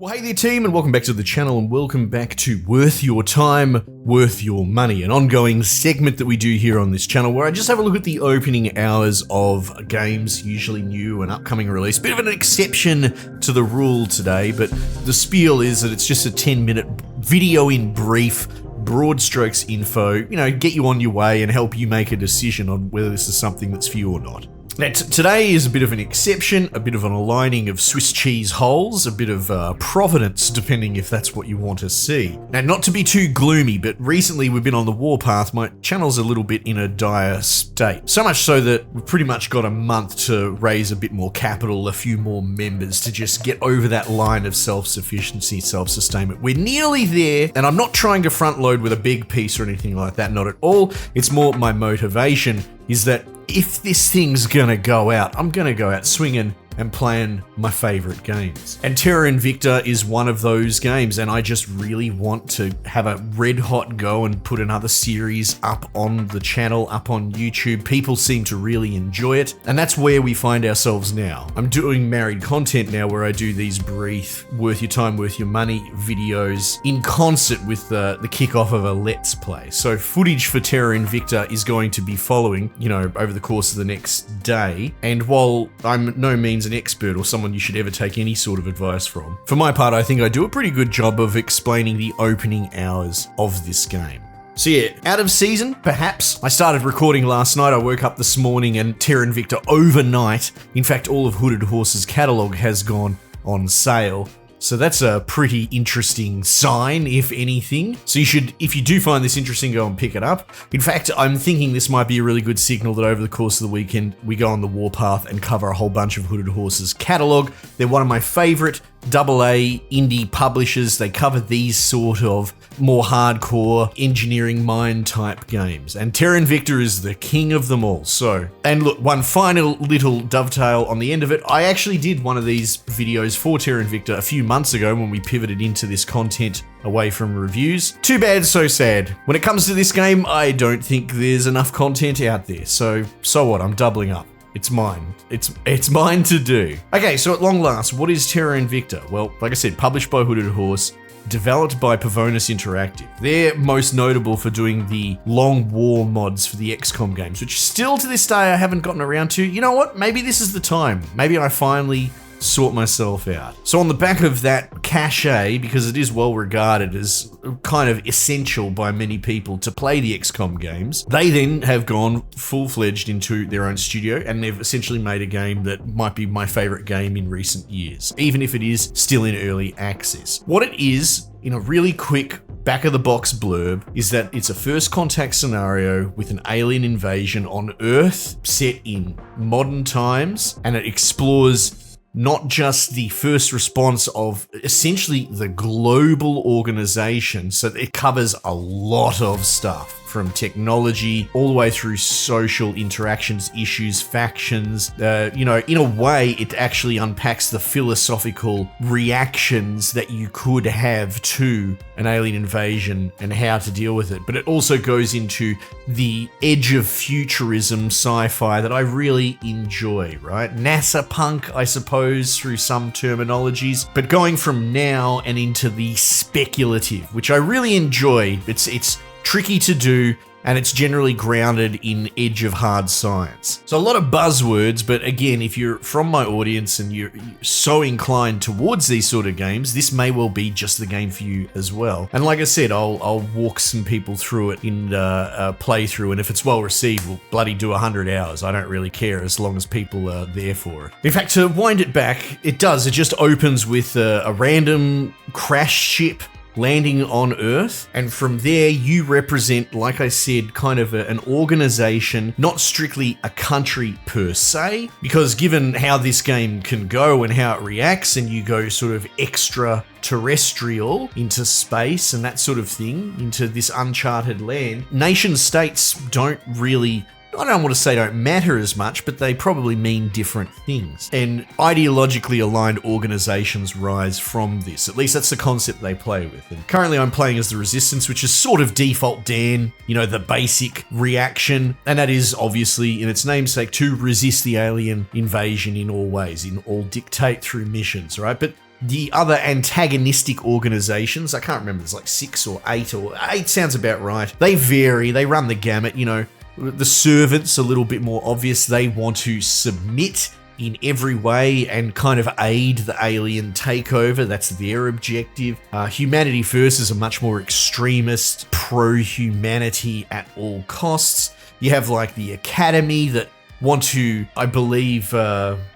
Well, hey there team, and welcome back to the channel, and welcome back to Worth Your Time, Worth Your Money, an ongoing segment that we do here on this channel where I just have a look at the opening hours of games, usually new and upcoming release. Bit of an exception to the rule today, but the spiel is that it's just a 10-minute video in brief, broad strokes info, get you on your way and help you make a decision on whether this is something that's for you or not. Now, today is a bit of an exception, a bit of an aligning of Swiss cheese holes, a bit of providence, depending if that's what you want to see. Now, not to be too gloomy, but recently we've been on the warpath. My channel's a little bit in a dire state. So much so that we've pretty much got a month to raise a bit more capital, a few more members to just get over that line of self-sufficiency, self-sustainment. We're nearly there, and I'm not trying to front load with a big piece or anything like that, not at all. It's more my motivation is that if this thing's gonna go out, I'm gonna go out swinging and playing my favorite games. And Terra Invicta is one of those games, and I just really want to have a red hot go and put another series up on the channel, up on YouTube. People seem to really enjoy it, and that's where we find ourselves now. I'm doing married content now where I do these brief, worth your time, worth your money videos in concert with the kickoff of a Let's Play. So footage for Terra Invicta is going to be following, over the course of the next day. And while I'm no means an expert or someone you should ever take any sort of advice from, for my part, I think I do a pretty good job of explaining the opening hours of this game. So yeah, out of season, perhaps. I started recording last night, I woke up this morning and Terra Invicta overnight. In fact, all of Hooded Horse's catalogue has gone on sale. So that's a pretty interesting sign, if anything. So you should, if you do find this interesting, go and pick it up. In fact, I'm thinking this might be a really good signal that over the course of the weekend, we go on the warpath and cover a whole bunch of Hooded Horse's catalogue. They're one of my favorite AA indie publishers. They cover these sort of more hardcore engineering mind type games, and Terra Invicta is the king of them all. So, and look, one final little dovetail on the end of it, I actually did one of these videos for Terra Invicta a few months ago when we pivoted into this content away from reviews. Too bad, so sad. When it comes to this game, I don't think there's enough content out there, so what, I'm doubling up. It's mine. It's mine to do. Okay, so at long last, what is Terra Invicta? Well, like I said, published by Hooded Horse, developed by Pavonis Interactive. They're most notable for doing the long war mods for the XCOM games, which still to this day I haven't gotten around to. You know what? Maybe this is the time. Maybe I finally sort myself out. So on the back of that cachet, because it is well regarded as kind of essential by many people to play the XCOM games, they then have gone full-fledged into their own studio, and they've essentially made a game that might be my favorite game in recent years, even if it is still in early access. What it is, in a really quick back-of-the-box blurb, is that it's a first contact scenario with an alien invasion on Earth set in modern times, and it explores not just the first response of essentially the global organization. So it covers a lot of stuff, from technology all the way through social interactions, issues, factions. In a way, it actually unpacks the philosophical reactions that you could have to an alien invasion and how to deal with it. But it also goes into the edge of futurism sci-fi that I really enjoy, right? NASA punk, I suppose, through some terminologies, but going from now and into the speculative, which I really enjoy. It's tricky to do, and it's generally grounded in edge of hard science. So a lot of buzzwords, but again, if you're from my audience and you're so inclined towards these sort of games, this may well be just the game for you as well. And like I said, I'll walk some people through it in a playthrough, and if it's well received, we'll bloody do 100 hours. I don't really care as long as people are there for it. In fact, to wind it back, it just opens with a random crash ship landing on Earth, and from there you represent, like I said, kind of an organization, not strictly a country per se, because given how this game can go and how it reacts, and you go sort of extraterrestrial into space and that sort of thing, into this uncharted land, nation states don't really, I don't want to say don't matter as much, but they probably mean different things. And ideologically aligned organizations rise from this. At least that's the concept they play with. And currently I'm playing as the Resistance, which is sort of default Dan, the basic reaction. And that is obviously in its namesake to resist the alien invasion in all ways, in all dictate through missions, right? But The other antagonistic organizations, I can't remember, there's like 6 or 8, or 8 sounds about right. They vary, they run the gamut, you know. The servants, a little bit more obvious, they want to submit in every way and kind of aid the alien takeover. That's their objective. Humanity First is a much more extremist, pro-humanity at all costs. You have like the Academy that want to, I believe,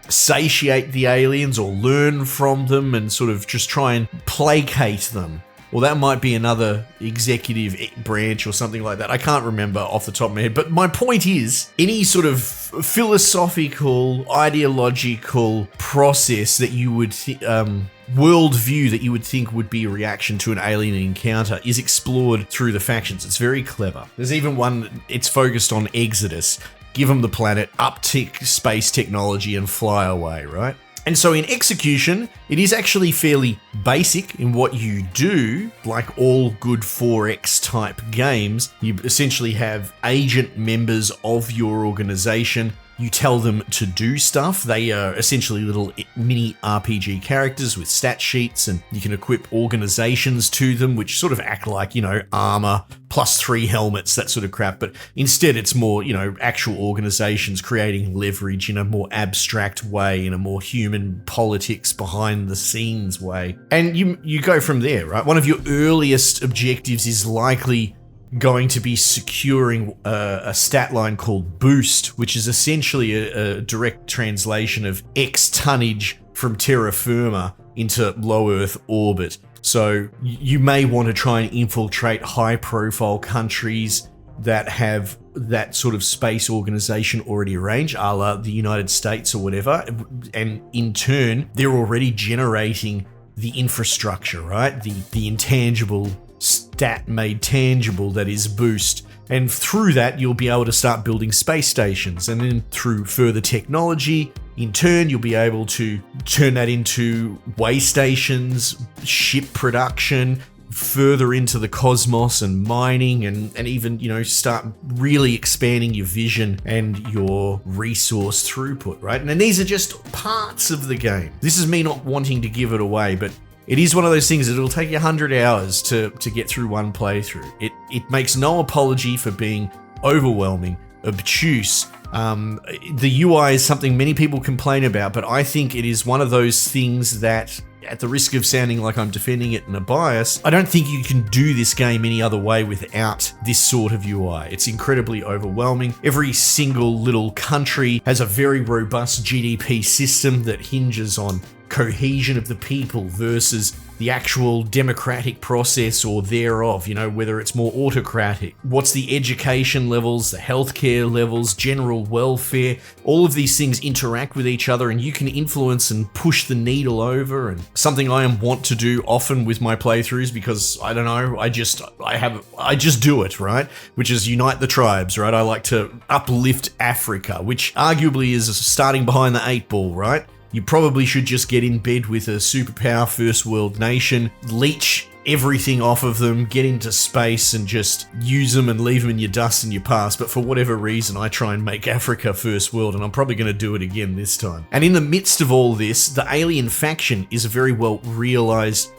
satiate the aliens or learn from them and sort of just try and placate them. Well, that might be another executive branch or something like that. I can't remember off the top of my head. But my point is, any sort of philosophical, ideological process that you would worldview that you would think would be a reaction to an alien encounter is explored through the factions. It's very clever. There's even one, it's focused on Exodus. Give them the planet, uptick space technology and fly away, right? And so in execution, it is actually fairly basic in what you do. Like all good 4X type games, you essentially have agent members of your organization. You tell them to do stuff. They are essentially little mini RPG characters with stat sheets, and you can equip organizations to them, which sort of act like, you know, armor, +3 helmets, that sort of crap. But instead, it's more, you know, actual organizations creating leverage in a more abstract way, in a more human politics behind the scenes way. And you go from there, right? One of your earliest objectives is likely going to be securing a stat line called Boost, which is essentially a direct translation of X tonnage from terra firma into low Earth orbit. So you may want to try and infiltrate high-profile countries that have that sort of space organization already arranged, a la the United States or whatever, and in turn, they're already generating the infrastructure, right? The intangible stat made tangible that is Boost. And through that, you'll be able to start building space stations. And then through further technology, in turn, you'll be able to turn that into way stations, ship production, further into the cosmos and mining, and even, you know, start really expanding your vision and your resource throughput, right? And then these are just parts of the game. This is me not wanting to give it away, but it is one of those things that it'll take you 100 hours to get through one playthrough. It makes no apology for being overwhelming, obtuse. The UI is something many people complain about, but I think it is one of those things that, at the risk of sounding like I'm defending it in a bias, I don't think you can do this game any other way without this sort of UI. It's incredibly overwhelming. Every single little country has a very robust GDP system that hinges on cohesion of the people versus the actual democratic process or thereof, you know, whether it's more autocratic. What's the education levels, the healthcare levels, general welfare, all of these things interact with each other and you can influence and push the needle over. And something I want to do often with my playthroughs, because I don't know, I just do it, right? Which is unite the tribes, right? I like to uplift Africa, which arguably is starting behind the 8 ball, right? You probably should just get in bed with a superpower first world nation, leech everything off of them, get into space and just use them and leave them in your dust and your past. But for whatever reason, I try and make Africa first world, and I'm probably going to do it again this time. And in the midst of all this, the alien faction is a very well realized,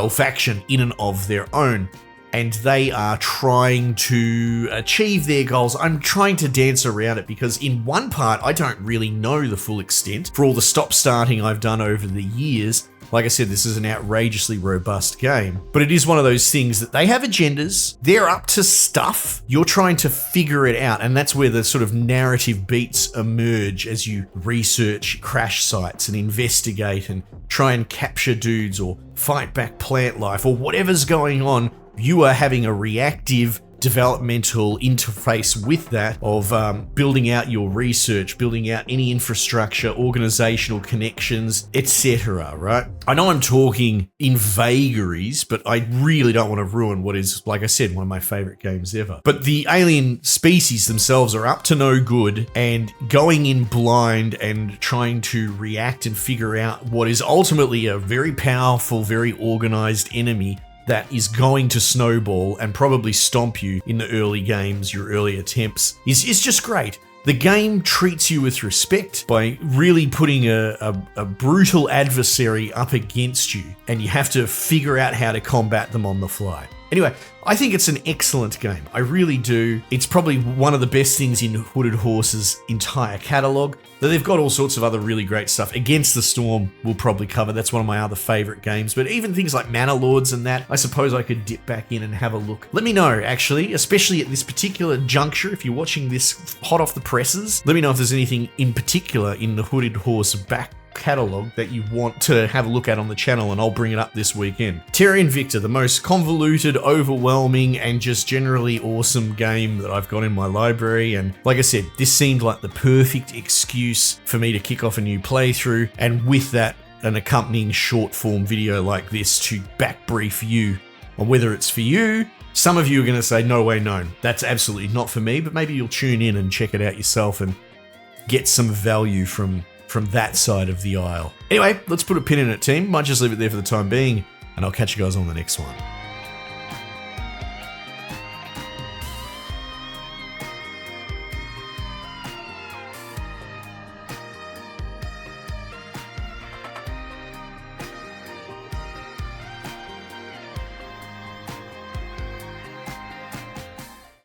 faction in and of their own. And they are trying to achieve their goals. I'm trying to dance around it because in one part, I don't really know the full extent. For all the stop-starting I've done over the years, like I said, this is an outrageously robust game. But it is one of those things that they have agendas, they're up to stuff, you're trying to figure it out. And that's where the sort of narrative beats emerge as you research crash sites and investigate and try and capture dudes or fight back plant life or whatever's going on. You are having a reactive developmental interface with that of building out your research, building out any infrastructure, organizational connections, etc., right? I know I'm talking in vagaries, but I really don't want to ruin what is, like I said, one of my favorite games ever. But the alien species themselves are up to no good, and going in blind and trying to react and figure out what is ultimately a very powerful, very organized enemy that is going to snowball and probably stomp you in the early games, your early attempts, is just great. The game treats you with respect by really putting a brutal adversary up against you, and you have to figure out how to combat them on the fly. Anyway, I think it's an excellent game. I really do. It's probably one of the best things in Hooded Horse's entire catalogue. Though they've got all sorts of other really great stuff. Against the Storm we'll probably cover. That's one of my other favourite games. But even things like Manor Lords and that, I suppose I could dip back in and have a look. Let me know, actually, especially at this particular juncture, if you're watching this hot off the presses, let me know if there's anything in particular in the Hooded Horse back catalogue that you want to have a look at on the channel, and I'll bring it up this weekend. Terra Invicta, the most convoluted, overwhelming, and just generally awesome game that I've got in my library, and like I said, this seemed like the perfect excuse for me to kick off a new playthrough, and with that, an accompanying short form video like this to back brief you on whether it's for you. Some of you are going to say, no way, no, that's absolutely not for me, but maybe you'll tune in and check it out yourself and get some value from that side of the aisle. Anyway, let's put a pin in it, team. Might just leave it there for the time being, and I'll catch you guys on the next one.